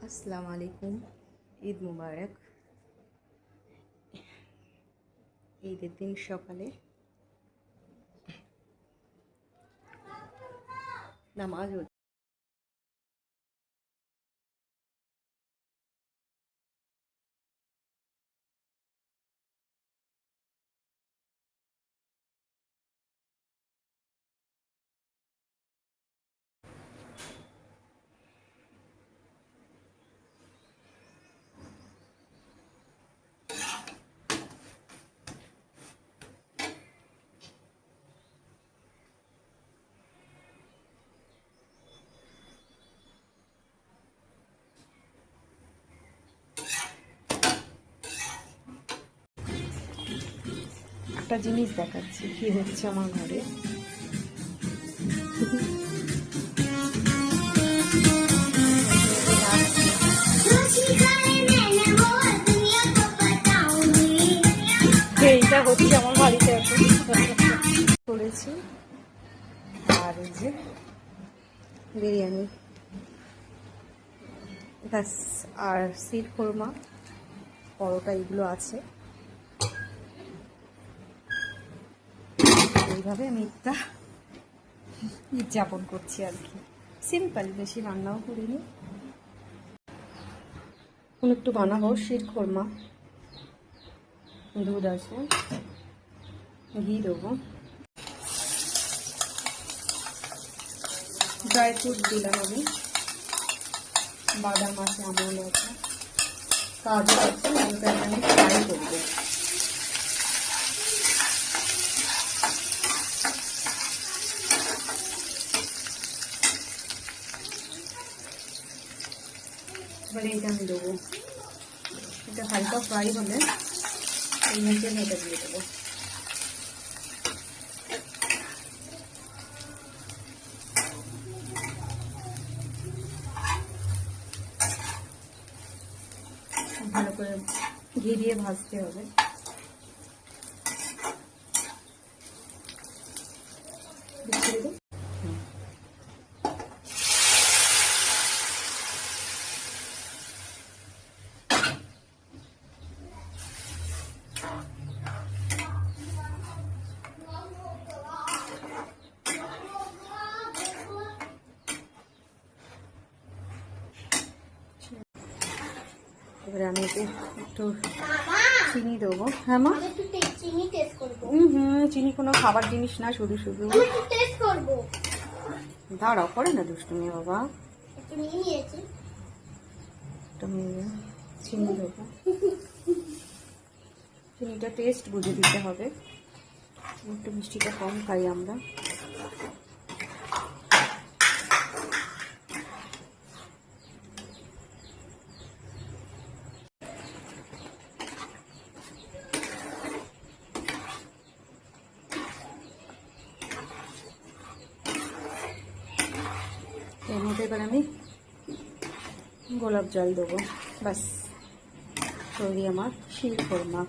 আসসালামু আলাইকুম। ঈদ মুবারক। ঈদের দিন সকালে নামাজ একটা জিনিস দেখাচ্ছি কি হচ্ছে আমার ঘরে। এইটা হচ্ছে আমার বাড়িতে এখন করেছি। আর এই যে বিরিয়ানি ব্যাস, আর শির খোরমা, পরোটা, এগুলো আছে। এইভাবে আমি একটা ঈদ যাপন করছি আর কি, সিম্পল, বেশি রান্নাও করিনি। একটু বানাবো শির খোরমা, দুধ আছে, ঘি দেবো, ড্রাই ফ্রুট দিলাম আমি, বাদাম আছে, আমল আছে, কাজু আছে, হালকা আমি ফ্রাই করবো। এবারে এটা আমি দেবো, এটা হালকা ফ্রাই হলে এই মধ্যে আমি এটা দিয়ে দেবো। ভালো করে ঘি দিয়ে ভাজতে হবে। এবারে আমি একটু চিনি দেবো। হ্যাঁ মা, চিনি কোনো খাবার জিনিস না, শুধু শুধু দাঁড়াও, করে না দুষ্টুমি বাবা। চিনি দেবো, চিনিটা টেস্ট বুঝে দিতে হবে, একটু মিষ্টিটা কম খাই আমরা। এর মধ্যে এবার আমি গোলাপ জল দেবো, ব্যাস তৈরি আমার শির খোরমা।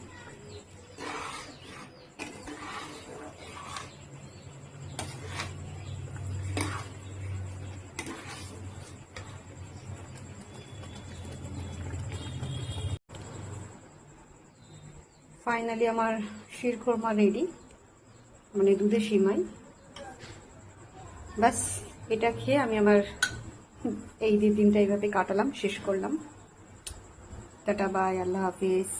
ফাইনালি আমার শির খোরমা রেডি, মানে দুধে সিমাই। ব্যাস এটা খেয়ে আমি আমার এই দিনটা এইভাবে কাটালাম, শেষ করলাম। টাটা, বাই, আল্লাহ হাফিজ।